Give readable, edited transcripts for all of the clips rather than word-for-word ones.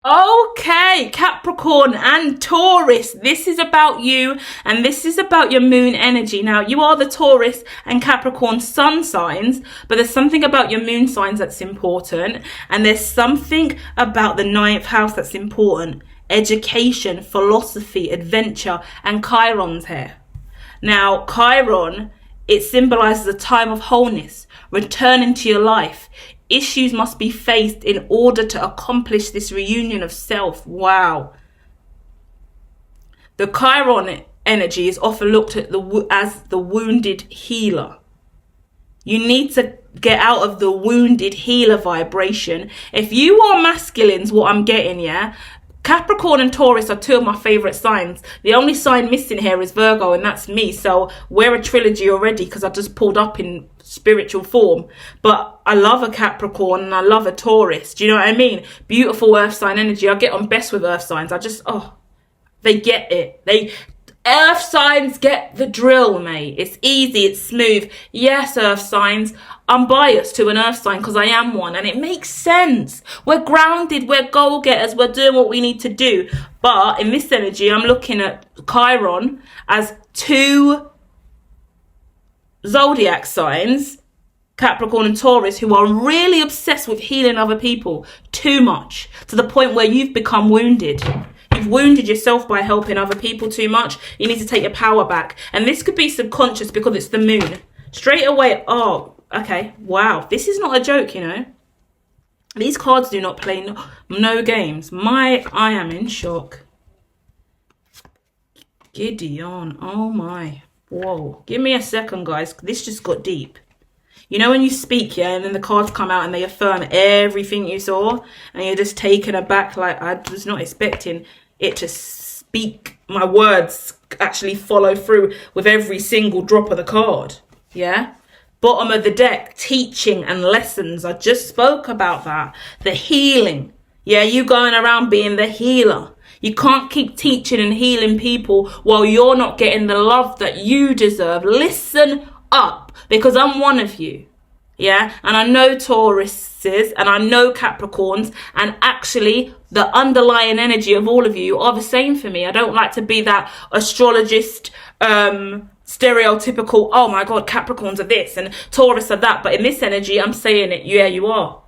Okay, Capricorn and Taurus, this is about you and this is about your moon energy. Now, you are the Taurus and Capricorn sun signs, but there's something about your moon signs that's important, and there's something about the ninth house that's important. Education, philosophy, adventure, and Chiron's here. Now, Chiron, it symbolizes a time of wholeness, returning to your life. Issues must be faced in order to accomplish this reunion of self. Wow. The Chiron energy is often looked at as the wounded healer. You need to get out of the wounded healer vibration. If you are masculines, what I'm getting, yeah? Capricorn and Taurus are two of my favourite signs. The only sign missing here is Virgo, and that's me. So we're a trilogy already because I just pulled up in spiritual form. But I love a Capricorn and I love a Taurus. Do you know what I mean? Beautiful earth sign energy. I get on best with earth signs. They get it. Earth signs get the drill, mate. It's easy, it's smooth. Yes, earth signs. I'm biased to an earth sign because I am one, and it makes sense. We're grounded, we're goal-getters, we're doing what we need to do. But in this energy, I'm looking at Chiron as two zodiac signs, Capricorn and Taurus, who are really obsessed with healing other people too much, to the point where you've become wounded. You've wounded yourself by helping other people too much. You need to take your power back. And this could be subconscious because it's the moon. Straight away, oh, okay, wow. This is not a joke, you know. These cards do not play no games. I am in shock. Gideon, oh my. Whoa. Give me a second, guys. This just got deep. You know when you speak, yeah, and then the cards come out and they affirm everything you saw, and you're just taken aback, like I was not expecting it to speak. My words actually follow through with every single drop of the card, yeah? Bottom of the deck, teaching and lessons. I just spoke about that. The healing. Yeah, you going around being the healer. You can't keep teaching and healing people while you're not getting the love that you deserve. Listen up, because I'm one of you. Yeah, and I know Tauruses and I know Capricorns, and actually the underlying energy of all of you are the same for me. I don't like to be that astrologist, stereotypical, oh my God, Capricorns are this and Taurus are that. But in this energy, I'm saying it, yeah, you are.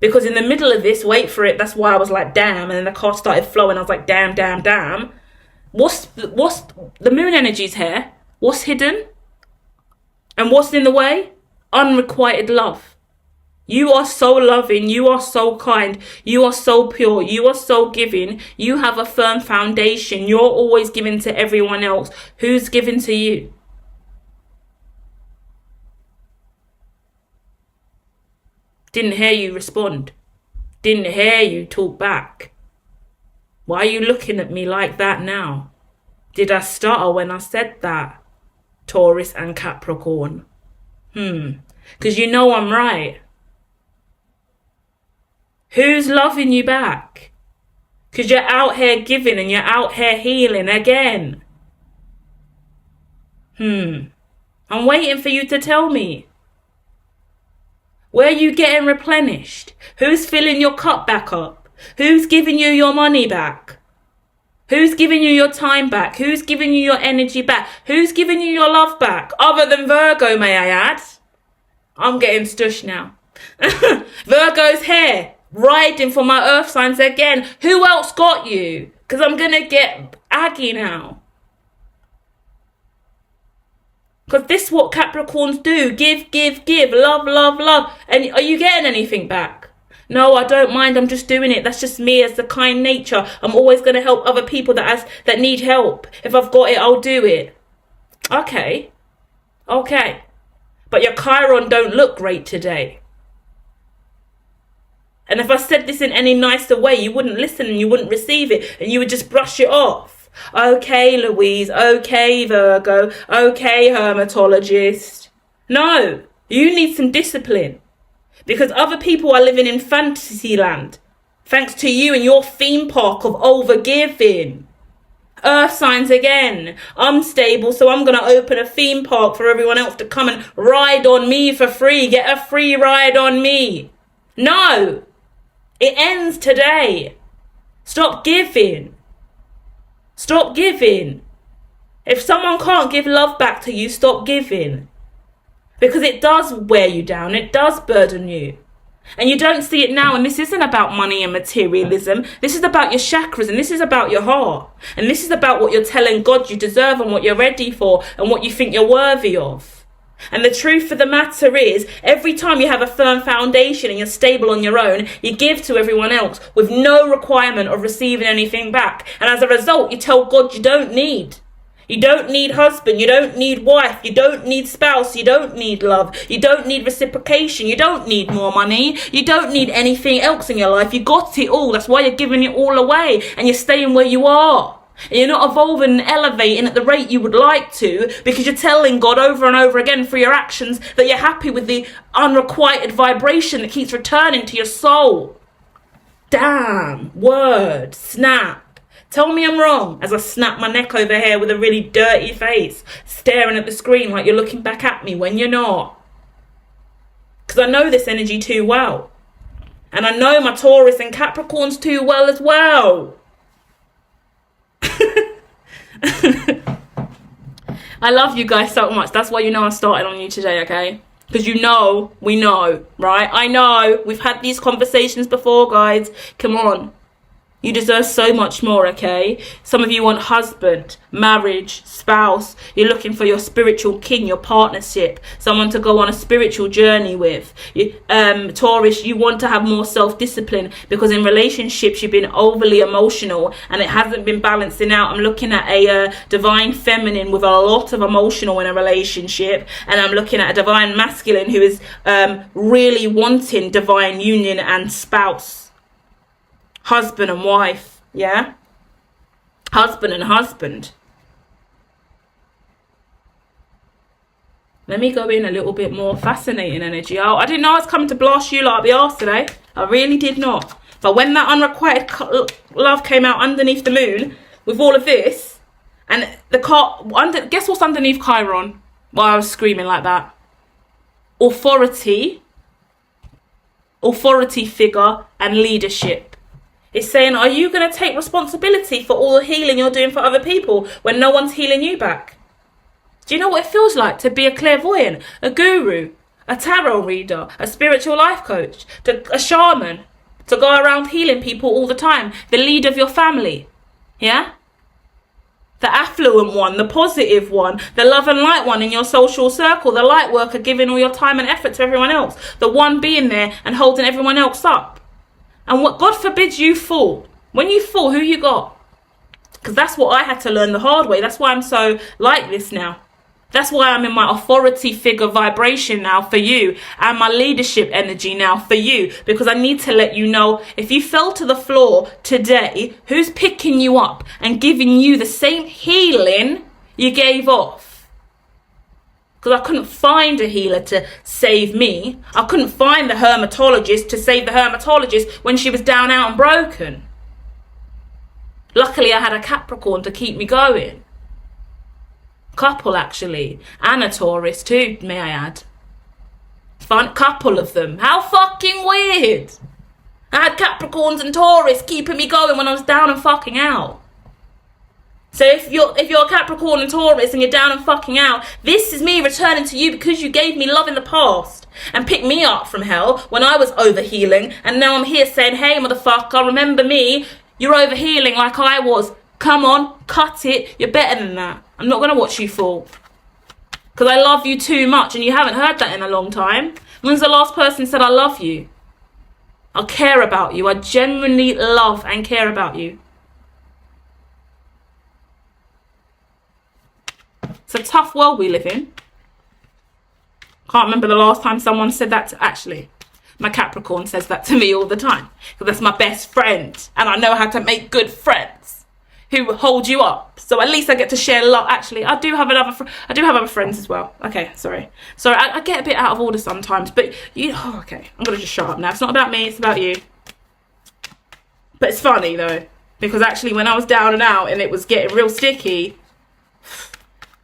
Because in the middle of this, wait for it, that's why I was like, damn, and then the card started flowing. I was like, damn, damn, damn. What's the moon energy's here? What's hidden? And what's in the way? Unrequited love. You are so loving. You are so kind. You are so pure. You are so giving. You have a firm foundation. You're always giving to everyone else. Who's giving to you? Didn't hear you respond. Didn't hear you talk back. Why are you looking at me like that now? Did I stutter when I said that? Taurus and Capricorn. Because you know I'm right. Who's loving you back? Because you're out here giving and you're out here healing again. I'm waiting for you to tell me. Where are you getting replenished? Who's filling your cup back up? Who's giving you your money back? Who's giving you your time back? Who's giving you your energy back? Who's giving you your love back? Other than Virgo, may I add? I'm getting stush now. Virgo's here, riding for my earth signs again. Who else got you? Because I'm going to get aggy now. Because this is what Capricorns do. Give, give, give. Love, love, love. And are you getting anything back? No, I don't mind. I'm just doing it. That's just me as the kind nature. I'm always going to help other people that need help. If I've got it, I'll do it. Okay. But your Chiron don't look great today. And if I said this in any nicer way, you wouldn't listen and you wouldn't receive it. And you would just brush it off. Okay, Louise. Okay, Virgo. Okay, hermitologist. No, you need some discipline. Because other people are living in fantasy land. Thanks to you and your theme park of overgiving. Earth signs again. I'm stable, so I'm going to open a theme park for everyone else to come and ride on me for free. Get a free ride on me. No. It ends today. Stop giving. Stop giving. If someone can't give love back to you, stop giving. Because it does wear you down. It does burden you. And you don't see it now. And this isn't about money and materialism. This is about your chakras, and this is about your heart. And this is about what you're telling God you deserve and what you're ready for and what you think you're worthy of. And the truth of the matter is, every time you have a firm foundation and you're stable on your own, you give to everyone else with no requirement of receiving anything back. And as a result, you tell God you don't need. You don't need husband, you don't need wife, you don't need spouse, you don't need love, you don't need reciprocation, you don't need more money, you don't need anything else in your life. You got it all. That's why you're giving it all away and you're staying where you are. And you're not evolving and elevating at the rate you would like to, because you're telling God over and over again through your actions that you're happy with the unrequited vibration that keeps returning to your soul. Damn, word, snap. Tell me I'm wrong, as I snap my neck over here with a really dirty face, staring at the screen like you're looking back at me when you're not. Because I know this energy too well. And I know my Taurus and Capricorns too well as well. I love you guys so much. That's why you know I started on you today, okay? Because you know, we know, right? I know. We've had these conversations before, guys. Come on. You deserve so much more, okay? Some of you want husband, marriage, spouse. You're looking for your spiritual king, your partnership, someone to go on a spiritual journey with. Taurus, you want to have more self-discipline because in relationships you've been overly emotional and it hasn't been balancing out. I'm looking at a divine feminine with a lot of emotional in a relationship, and I'm looking at a divine masculine who is really wanting divine union and spouse. Husband and wife, yeah? Husband and husband. Let me go in a little bit more. Fascinating energy. Oh, I didn't know I was coming to blast you like the arse today. I really did not. But when that unrequited love came out underneath the moon with all of this, and the guess what's underneath Chiron while I was screaming like that? Authority figure and leadership. It's saying, are you going to take responsibility for all the healing you're doing for other people when no one's healing you back? Do you know what it feels like to be a clairvoyant, a guru, a tarot reader, a spiritual life coach, a shaman, to go around healing people all the time, the leader of your family, yeah? The affluent one, the positive one, the love and light one in your social circle, the light worker giving all your time and effort to everyone else, the one being there and holding everyone else up. And what God forbids you fall. When you fall, who you got? Because that's what I had to learn the hard way. That's why I'm so like this now. That's why I'm in my authority figure vibration now for you, and my leadership energy now for you, because I need to let you know, if you fell to the floor today, who's picking you up and giving you the same healing you gave off? Because I couldn't find a healer to save me. I couldn't find the hermitologist to save the hermitologist when she was down, out and broken. Luckily, I had a Capricorn to keep me going. Couple, actually. And a Taurus too, may I add. Fun couple of them. How fucking weird. I had Capricorns and Taurus keeping me going when I was down and fucking out. So if you're a Capricorn and Taurus and you're down and fucking out, this is me returning to you because you gave me love in the past and picked me up from hell when I was overhealing, and now I'm here saying, hey motherfucker, remember me? You're overhealing like I was. Come on, cut it. You're better than that. I'm not going to watch you fall. Because I love you too much, and you haven't heard that in a long time. When's the last person said I love you? I care about you. I genuinely love and care about you. It's a tough world we live in. Can't remember the last time someone said that to, actually. My Capricorn says that to me all the time. Because that's my best friend. And I know how to make good friends who hold you up. So at least I get to share love. Actually, I do have other friends as well. Okay, sorry. Sorry, I get a bit out of order sometimes. But, okay. I'm going to just shut up now. It's not about me. It's about you. But it's funny, though. Because actually, when I was down and out and it was getting real sticky,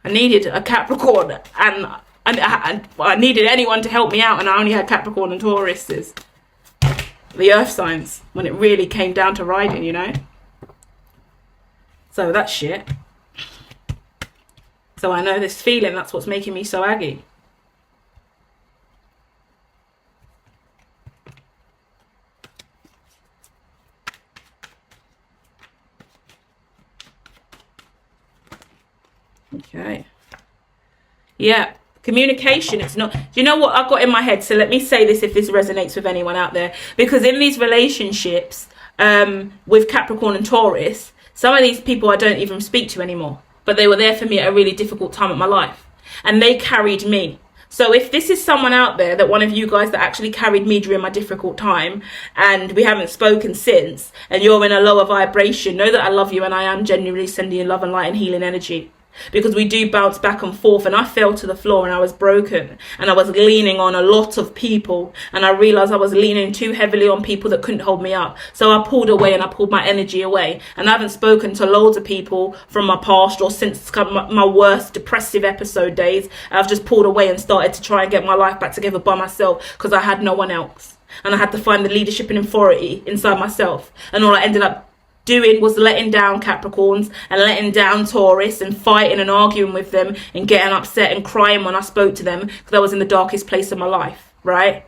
I needed a Capricorn, and I needed anyone to help me out, and I only had Capricorn and Tauruses, the earth signs, when it really came down to riding, you know. So that's shit. So I know this feeling, that's what's making me so aggy. Okay. Yeah. Communication, it's not, do you know what I've got in my head? So let me say this if this resonates with anyone out there. Because in these relationships with Capricorn and Taurus, some of these people I don't even speak to anymore. But they were there for me at a really difficult time of my life. And they carried me. So if this is someone out there, that one of you guys that actually carried me during my difficult time, and we haven't spoken since, and you're in a lower vibration, know that I love you and I am genuinely sending you love and light and healing energy. Because we do bounce back and forth, and I fell to the floor and I was broken, and I was leaning on a lot of people, and I realized I was leaning too heavily on people that couldn't hold me up. So I pulled away and I pulled my energy away, and I haven't spoken to loads of people from my past or since my worst depressive episode days. I've just pulled away and started to try and get my life back together by myself, because I had no one else, and I had to find the leadership and authority inside myself. And all I ended up doing was letting down Capricorns and letting down Taurus and fighting and arguing with them and getting upset and crying when I spoke to them, because I was in the darkest place of my life, right?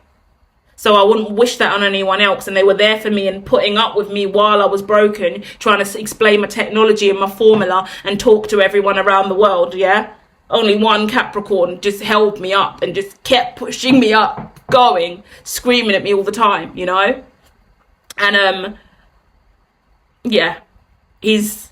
So I wouldn't wish that on anyone else, and they were there for me and putting up with me while I was broken, trying to explain my technology and my formula and talk to everyone around the world, yeah? Only one Capricorn just held me up and just kept pushing me up, going, screaming at me all the time, you know? And yeah, he's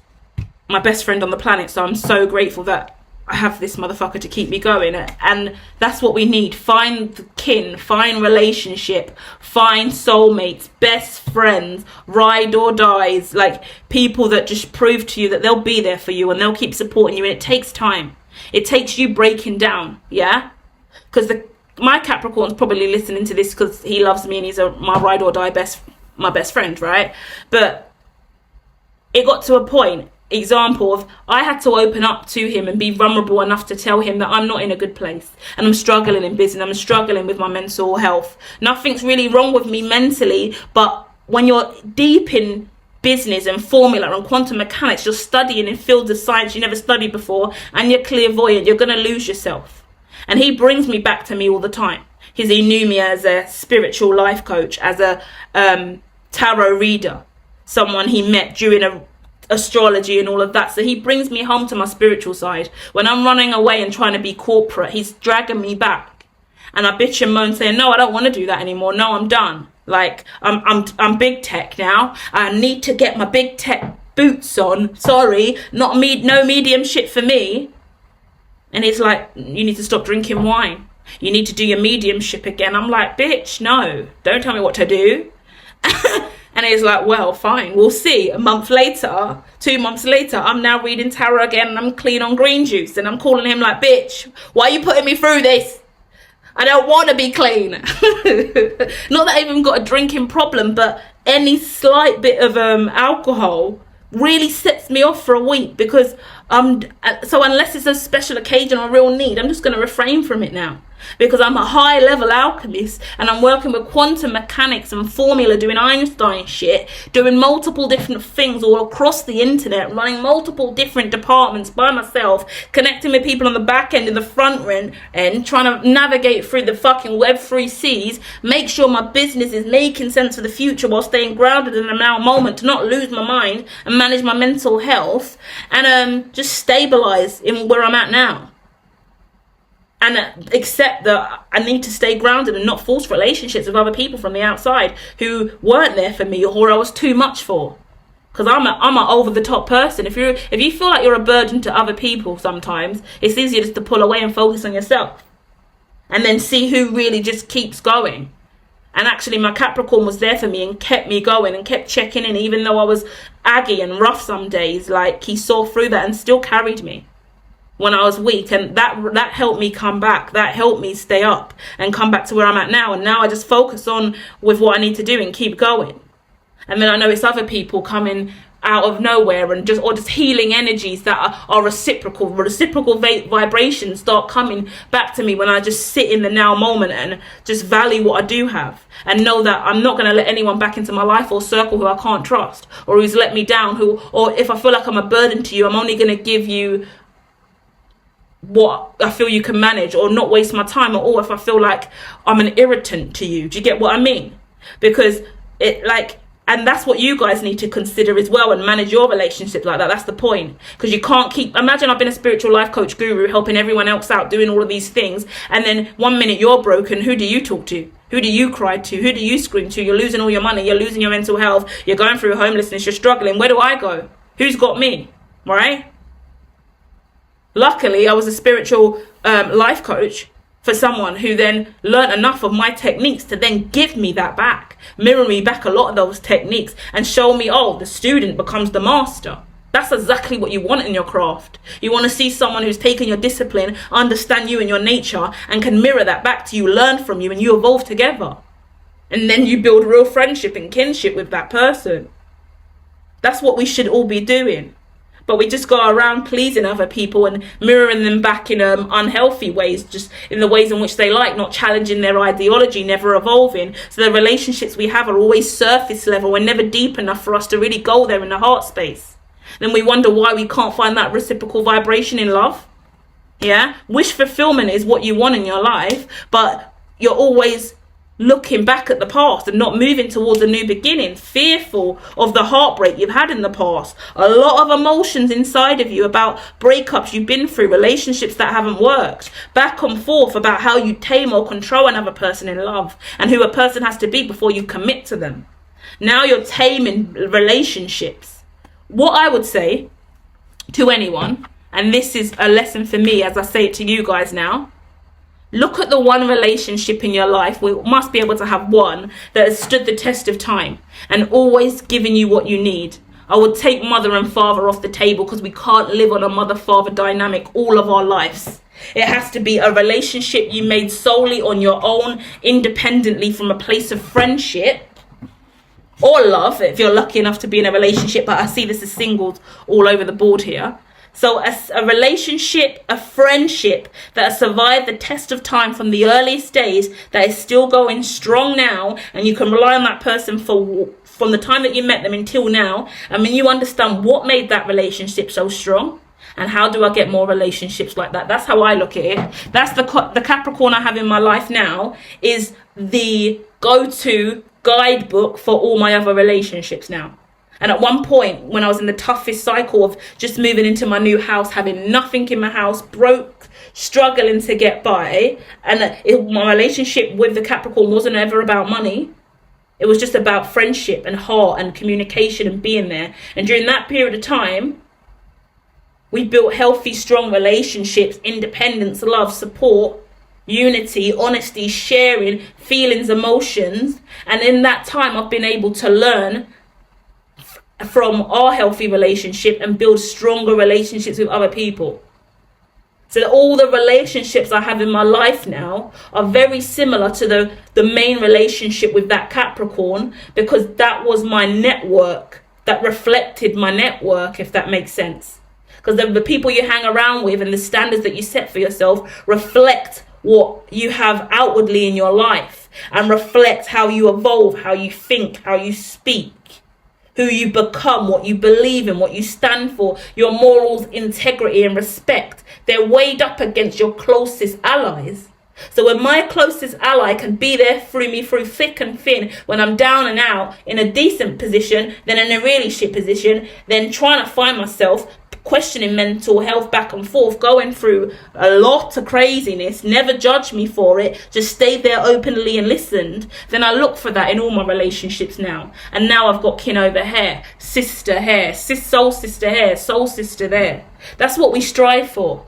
my best friend on the planet, so I'm so grateful that I have this motherfucker to keep me going. And that's what we need. Find kin, find relationship, find soulmates, best friends, ride or dies, like people that just prove to you that they'll be there for you and they'll keep supporting you. And it takes time. It takes you breaking down, yeah? Because my Capricorn's probably listening to this because he loves me and he's my ride or die my best friend, right? But it got to a point, example of, I had to open up to him and be vulnerable enough to tell him that I'm not in a good place and I'm struggling in business, I'm struggling with my mental health. Nothing's really wrong with me mentally, but when you're deep in business and formula and quantum mechanics, you're studying in fields of science you never studied before, and you're clairvoyant, you're going to lose yourself. And he brings me back to me all the time. He knew me as a spiritual life coach, as a tarot reader, someone he met during astrology and all of that. So he brings me home to my spiritual side. When I'm running away and trying to be corporate, he's dragging me back. And I bitch and moan saying, no, I don't want to do that anymore. No, I'm done. Like, I'm big tech now. I need to get my big tech boots on. Sorry, no medium shit for me. And he's like, you need to stop drinking wine. You need to do your mediumship again. I'm like, bitch, no, don't tell me what to do. And he's like, well, fine, we'll see. A month later, 2 months later, I'm now reading tarot again and I'm clean on green juice. And I'm calling him like, bitch, why are you putting me through this? I don't want to be clean. Not that I even got a drinking problem, but any slight bit of alcohol really sets me off for a week, because so unless it's a special occasion or real need, I'm just going to refrain from it now, because I'm a high level alchemist and I'm working with quantum mechanics and formula, doing Einstein shit, doing multiple different things all across the internet, running multiple different departments by myself, connecting with people on the back end and the front end, trying to navigate through the fucking Web3 seas, make sure my business is making sense for the future while staying grounded in the now moment, to not lose my mind and manage my mental health, and just stabilize in where I'm at now. And accept that I need to stay grounded and not force relationships with other people from the outside who weren't there for me or I was too much for. Because I'm an over the top person. If you feel like you're a burden to other people, sometimes it's easier just to pull away and focus on yourself, and then see who really just keeps going. And actually, my Capricorn was there for me and kept me going and kept checking in, even though I was aggy and rough some days. Like, he saw through that and still carried me when I was weak, and that helped me come back. That helped me stay up and come back to where I'm at now. And now I just focus on with what I need to do and keep going. And then I know it's other people coming out of nowhere, and just healing energies that are reciprocal vibrations start coming back to me when I just sit in the now moment and just value what I do have, and know that I'm not going to let anyone back into my life or circle who I can't trust, or who's let me down, or if I feel like I'm a burden to you, I'm only going to give you what I feel you can manage, or not waste my time at all if I feel like I'm an irritant to you. Do you get what I mean? Because and that's what you guys need to consider as well, and manage your relationships like that. That's the point. Because you can't imagine I've been a spiritual life coach guru helping everyone else out, doing all of these things, and then 1 minute you're broken. Who do you talk to? Who do you cry to? Who do you scream to? You're losing all your money, you're losing your mental health, you're going through homelessness, you're struggling. Where do I go? Who's got me? Right? Luckily, I was a spiritual life coach for someone who then learned enough of my techniques to then give me that back, mirror me back a lot of those techniques, and show me, the student becomes the master. That's exactly what you want in your craft. You want to see someone who's taken your discipline, understand you and your nature, and can mirror that back to you, learn from you, and you evolve together. And then you build real friendship and kinship with that person. That's what we should all be doing. But we just go around pleasing other people and mirroring them back in unhealthy ways, just in the ways in which they like, not challenging their ideology, never evolving. So the relationships we have are always surface level and never deep enough for us to really go there in the heart space. Then we wonder why we can't find that reciprocal vibration in love. Yeah? Wish fulfillment is what you want in your life, but you're always looking back at the past and not moving towards a new beginning, fearful of the heartbreak you've had in the past. A lot of emotions inside of you about breakups you've been through, relationships that haven't worked, back and forth about how you tame or control another person in love, and who a person has to be before you commit to them. Now you're taming relationships. What I would say to anyone, and this is a lesson for me as I say it to you guys now, look at the one relationship in your life. We must be able to have one that has stood the test of time and always given you what you need. I would take mother and father off the table, because we can't live on a mother-father dynamic all of our lives. It has to be a relationship you made solely on your own, independently from a place of friendship or love, if you're lucky enough to be in a relationship. But I see this as singles all over the board here. So a relationship, a friendship that has survived the test of time from the earliest days, that is still going strong now, and you can rely on that person from the time that you met them until now. I mean, you understand what made that relationship so strong, and how do I get more relationships like that? That's how I look at it. That's the Capricorn I have in my life now, is the go-to guidebook for all my other relationships now. And at one point, when I was in the toughest cycle of just moving into my new house, having nothing in my house, broke, struggling to get by, and my relationship with the Capricorn wasn't ever about money. It was just about friendship and heart and communication and being there. And during that period of time, we built healthy, strong relationships, independence, love, support, unity, honesty, sharing, feelings, emotions. And in that time, I've been able to learn from our healthy relationship and build stronger relationships with other people. So all the relationships I have in my life now are very similar to the main relationship with that Capricorn, because that was my network, that reflected my network, if that makes sense. Because the people you hang around with and the standards that you set for yourself reflect what you have outwardly in your life, and reflect how you evolve, how you think, how you speak, who you become, what you believe in, what you stand for, your morals, integrity and respect. They're weighed up against your closest allies. So when my closest ally can be there through me through thick and thin, when I'm down and out, in a decent position, then in a really shit position, then trying to find myself, questioning mental health back and forth, going through a lot of craziness, never judge me for it, just stayed there openly and listened, then I look for that in all my relationships now. And now I've got kin over here, sister here, soul sister here, soul sister there. That's what we strive for.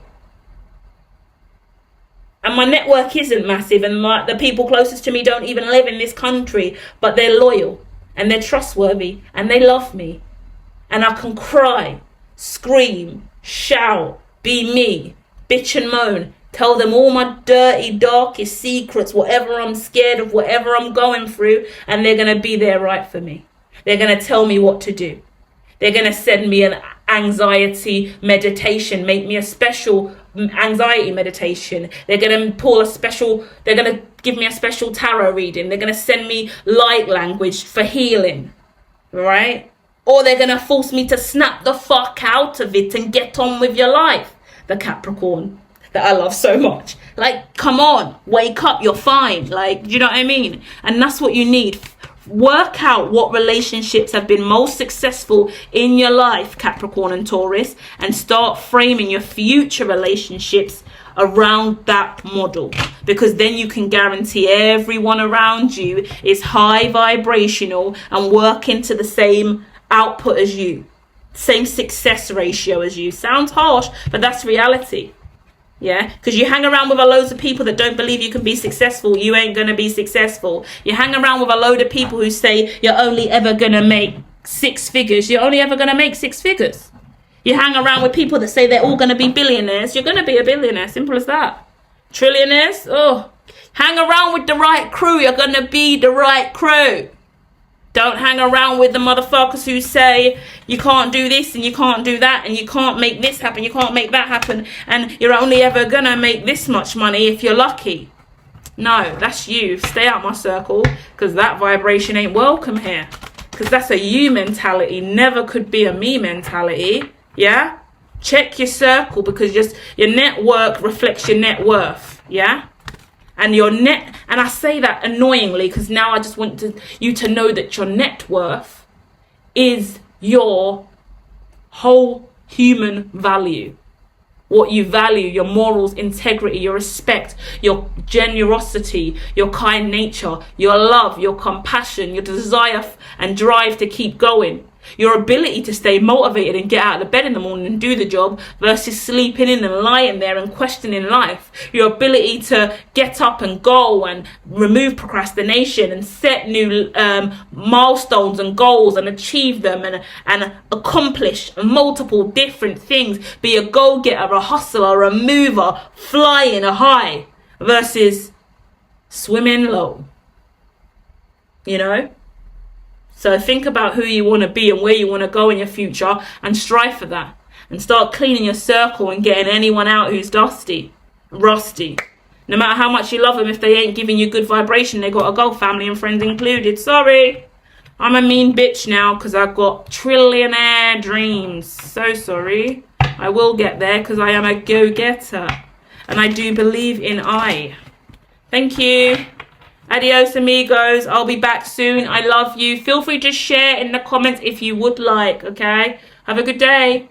And my network isn't massive, and the people closest to me don't even live in this country, but they're loyal and they're trustworthy and they love me. And I can cry, scream, shout, be me, bitch and moan, tell them all my dirty, darkest secrets, whatever I'm scared of, whatever I'm going through, and they're going to be there right for me. They're going to tell me what to do. They're going to send me an anxiety meditation, make me a special anxiety meditation. They're going to give me a special tarot reading. They're going to send me light language for healing, right? Or they're going to force me to snap the fuck out of it and get on with your life. The Capricorn that I love so much. Like, come on, wake up, you're fine. Like, do you know what I mean? And that's what you need. Work out what relationships have been most successful in your life, Capricorn and Taurus, and start framing your future relationships around that model, because then you can guarantee everyone around you is high vibrational and working to the same output as you, same success ratio as you. Sounds harsh, but that's reality. Yeah, because you hang around with a loads of people that don't believe you can be successful, you ain't going to be successful. You hang around with a load of people who say you're only ever going to make 6 figures, you're only ever going to make 6 figures. You hang around with people that say they're all going to be billionaires, you're going to be a billionaire, simple as that. Trillionaires, hang around with the right crew, you're going to be the right crew. Don't hang around with the motherfuckers who say you can't do this and you can't do that and you can't make this happen, you can't make that happen, and you're only ever gonna make this much money if you're lucky. No, that's you. Stay out my circle, because that vibration ain't welcome here. Because that's a you mentality, never could be a me mentality. Yeah? Check your circle, because just your network reflects your net worth. Yeah? And and I say that annoyingly because now I just want you to know that your net worth is your whole human value. What you value, your morals, integrity, your respect, your generosity, your kind nature, your love, your compassion, your desire and drive to keep going. Your ability to stay motivated and get out of the bed in the morning and do the job versus sleeping in and lying there and questioning life. Your ability to get up and go and remove procrastination and set new milestones and goals and achieve them and accomplish multiple different things. Be a go-getter, a hustler, a mover, flying a high versus swimming low. You know? So think about who you want to be and where you want to go in your future and strive for that. And start cleaning your circle and getting anyone out who's rusty. No matter how much you love them, if they ain't giving you good vibration, they got to go, family and friends included. Sorry. I'm a mean bitch now because I've got trillionaire dreams. So sorry. I will get there because I am a go-getter. And I do believe in I. Thank you. Adios, amigos. I'll be back soon. I love you. Feel free to share in the comments if you would like, okay? Have a good day.